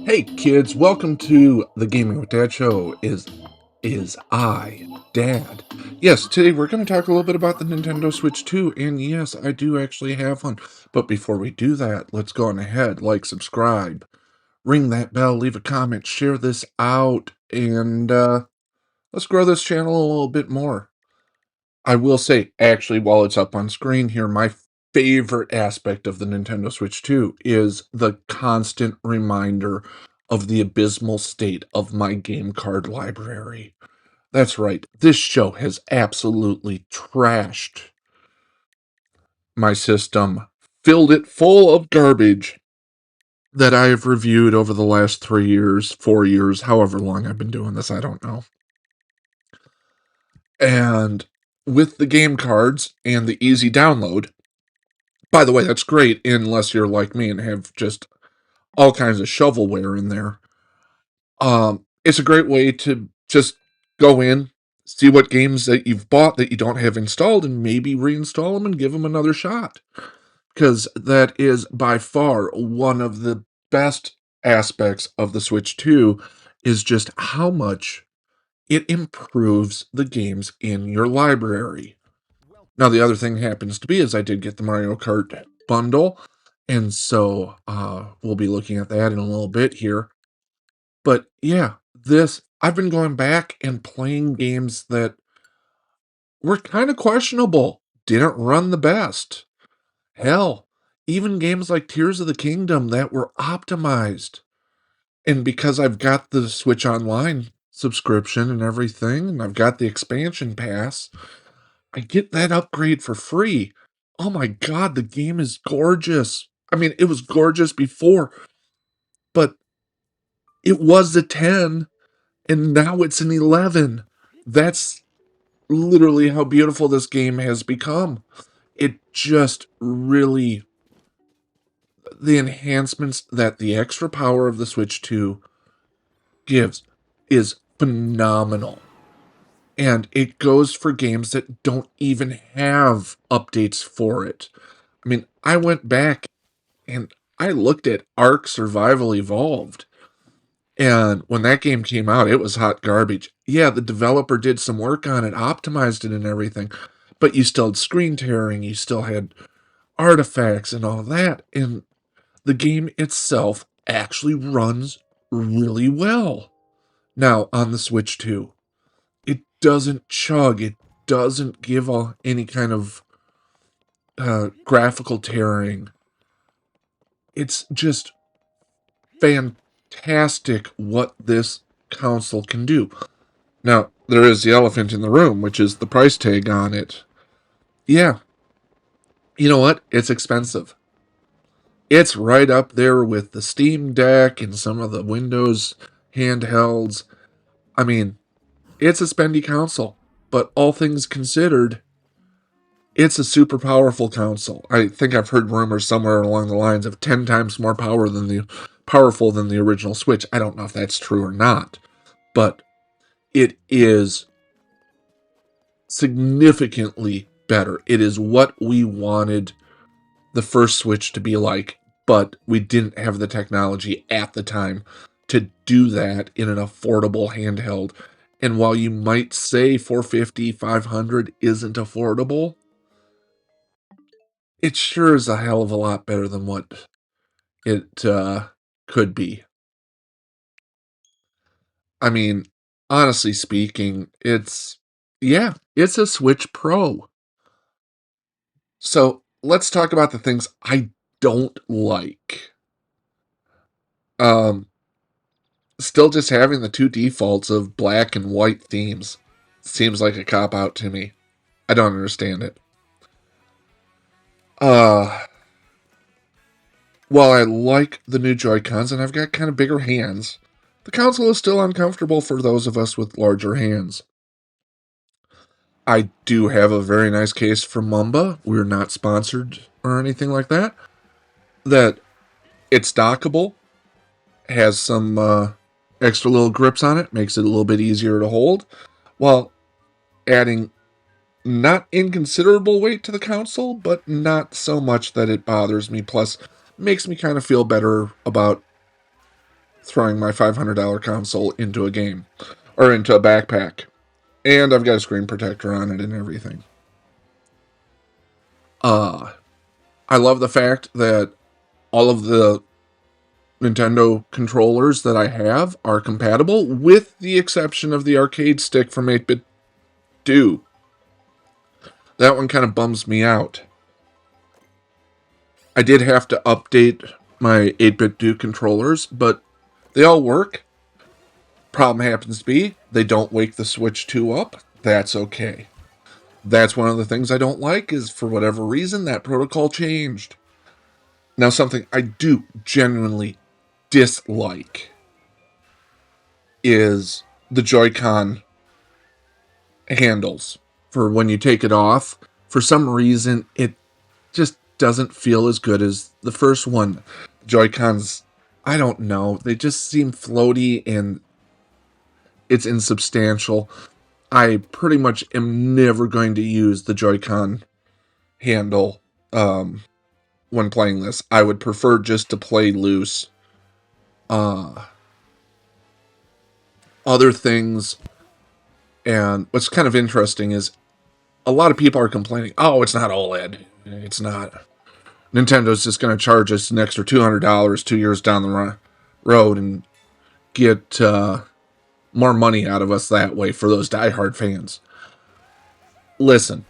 Hey kids, welcome to the Gaming with Dad show. Is I Dad? Yes, today we're going to talk a little bit about the Nintendo Switch 2, and yes, I do actually have one. But before we do that, let's go on ahead, like, subscribe, ring that bell, leave a comment, share this out, and let's grow this channel a little bit more. I will say, actually, while it's up on screen here, my favorite aspect of the Nintendo Switch 2 is the constant reminder of the abysmal state of my game card library. That's right, this show has absolutely trashed my system, filled it full of garbage that I have reviewed over the last 3 years, 4 years, however long I've been doing this, I don't know. And with the game cards and the easy download, by the way, that's great unless you're like me and have just all kinds of shovelware in there. It's a great way to just go in, see what games that you've bought that you don't have installed, and maybe reinstall them and give them another shot. Because that is by far one of the best aspects of the Switch 2 is just how much it improves the games in your library. Now, the other thing happens to be is I did get the Mario Kart bundle, and so we'll be looking at that in a little bit here. But yeah, I've been going back and playing games that were kind of questionable, didn't run the best. Hell, even games like Tears of the Kingdom that were optimized. And because I've got the Switch Online subscription and everything, and I've got the expansion pass, I get that upgrade for free. Oh my god, the game is gorgeous. I mean, it was gorgeous before, but it was a 10, and now it's an 11. That's literally how beautiful this game has become. It just really, the enhancements that the extra power of the Switch 2 gives is phenomenal. And it goes for games that don't even have updates for it. I mean, I went back and I looked at Ark Survival Evolved. And when that game came out, it was hot garbage. Yeah, the developer did some work on it, optimized it and everything, but you still had screen tearing, you still had artifacts and all that. And the game itself actually runs really well. Now, on the Switch 2, it doesn't chug, it doesn't give any kind of graphical tearing. It's just fantastic what this console can do. Now, there is the elephant in the room, which is the price tag on it. Yeah, you know what? It's expensive. It's right up there with the Steam Deck and some of the Windows handhelds. I mean, it's a spendy console, but all things considered, it's a super powerful console. I think I've heard rumors somewhere along the lines of 10 times more powerful than the original Switch. I don't know if that's true or not, but it is significantly better. It is what we wanted the first Switch to be like, but we didn't have the technology at the time to do that in an affordable handheld. And while you might say 450, 500 isn't affordable, it sure is a hell of a lot better than what it could be. I mean, honestly speaking, it's a Switch Pro. So let's talk about the things I don't like. Um, Still just having the two defaults of black and white themes seems like a cop out to me. I don't understand it. Uh, while I like the new Joy-Cons and I've got kind of bigger hands, the console is still uncomfortable for those of us with larger hands. I do have a very nice case from Mumba. We're not sponsored or anything like that. That it's dockable, has some extra little grips on it, makes it a little bit easier to hold, while adding not inconsiderable weight to the console, but not so much that it bothers me. Plus, makes me kind of feel better about throwing my $500 console into a game or into a backpack. And I've got a screen protector on it and everything. I love the fact that all of the Nintendo controllers that I have are compatible, with the exception of the arcade stick from 8-Bit Do. That one kind of bums me out. I did have to update my 8-Bit Do controllers, but they all work. Problem happens to be, they don't wake the Switch 2 up. That's okay. That's one of the things I don't like, is for whatever reason, that protocol changed. Now, something I do genuinely dislike is the Joy-Con handles for when you take it off. For some reason, it just doesn't feel as good as the first one. Joy-Cons, I don't know, they just seem floaty and it's insubstantial. I pretty much am never going to use the Joy-Con handle when playing this. I would prefer just to play loose. Other things, and what's kind of interesting is a lot of people are complaining, oh, it's not OLED. It's not. Nintendo's just going to charge us an extra $200 2 years down the road and get more money out of us that way for those diehard fans. Listen,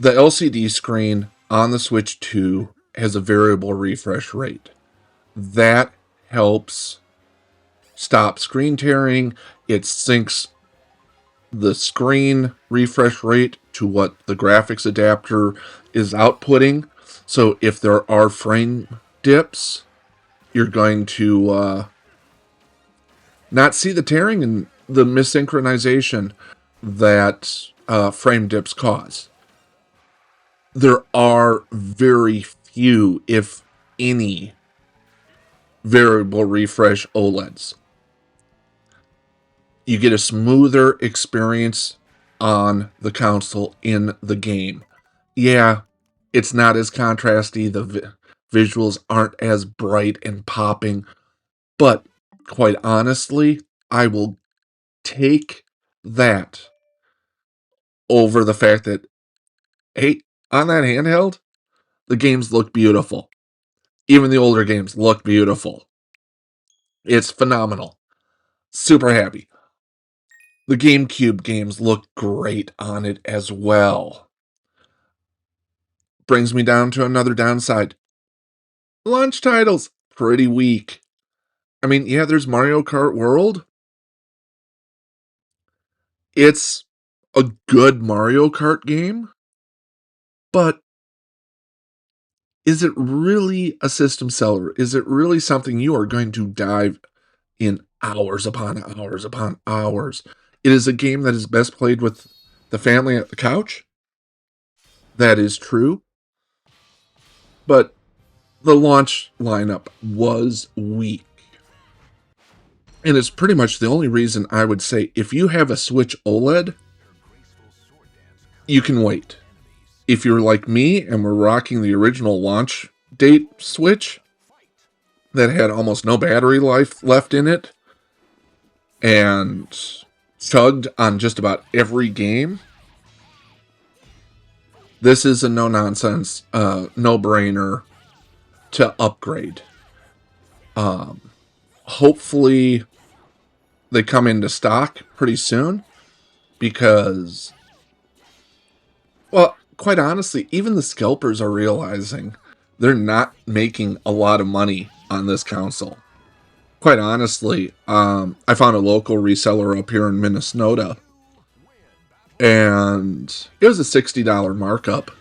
the LCD screen on the Switch 2 has a variable refresh rate. That helps stop screen tearing. It syncs the screen refresh rate to what the graphics adapter is outputting. So if there are frame dips, you're going to not see the tearing and the missynchronization that frame dips cause. There are very few, if any, variable refresh OLEDs. You get a smoother experience on the console in the game. Yeah, it's not as contrasty. The visuals aren't as bright and popping. But quite honestly, I will take that over the fact that, hey, on that handheld, the games look beautiful. Even the older games look beautiful. It's phenomenal. Super happy. The GameCube games look great on it as well. Brings me down to another downside. Launch titles, pretty weak. I mean, yeah, there's Mario Kart World. It's a good Mario Kart game, but is it really a system seller? Is it really something you are going to dive in hours upon hours upon hours? It is a game that is best played with the family at the couch. That is true. But the launch lineup was weak. And it's pretty much the only reason I would say, if you have a Switch OLED, you can wait. If you're like me and we're rocking the original launch date Switch that had almost no battery life left in it and chugged on just about every game, this is a no-nonsense, no-brainer to upgrade. Hopefully they come into stock pretty soon, because, well, quite honestly, even the scalpers are realizing they're not making a lot of money on this console. Quite honestly, I found a local reseller up here in Minnesota, and it was a $60 markup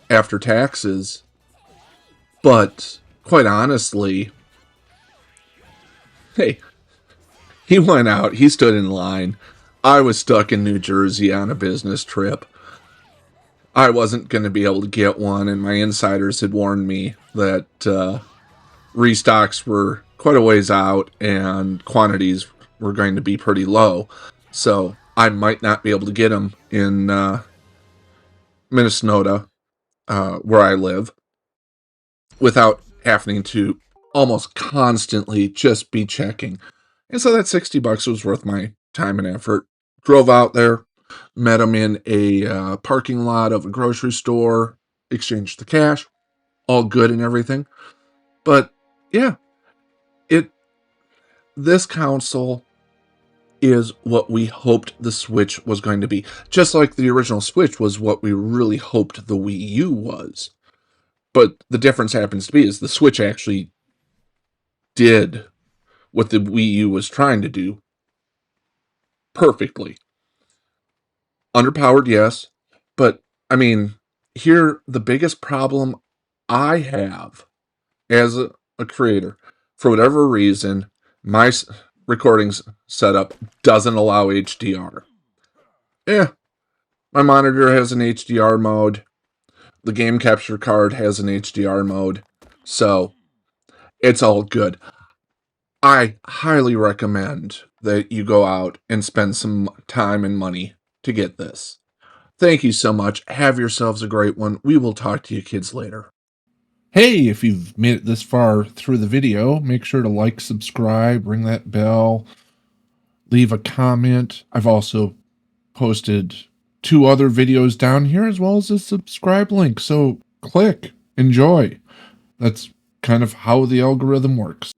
after taxes. But quite honestly, hey, he went out, he stood in line. I was stuck in New Jersey on a business trip. I wasn't going to be able to get one, and my insiders had warned me that restocks were quite a ways out and quantities were going to be pretty low. So I might not be able to get them in Minnesota, where I live, without having to almost constantly just be checking. And so that $60 was worth my time and effort. Drove out there, met him in a parking lot of a grocery store, exchanged the cash, all good and everything. But yeah, it this console is what we hoped the Switch was going to be. Just like the original Switch was what we really hoped the Wii U was. But the difference happens to be is the Switch actually did what the Wii U was trying to do perfectly. Underpowered, yes. But, I mean, here, the biggest problem I have as a creator, for whatever reason, my recordings setup doesn't allow HDR. Yeah, my monitor has an HDR mode. The game capture card has an HDR mode. So, it's all good. I highly recommend that you go out and spend some time and money to get this. Thank you so much. Have yourselves a great one. We will talk to you kids later. Hey, if you've made it this far through the video, make sure to like, subscribe, ring that bell, leave a comment. I've also posted 2 other videos down here as well as a subscribe link. So click, enjoy. That's kind of how the algorithm works.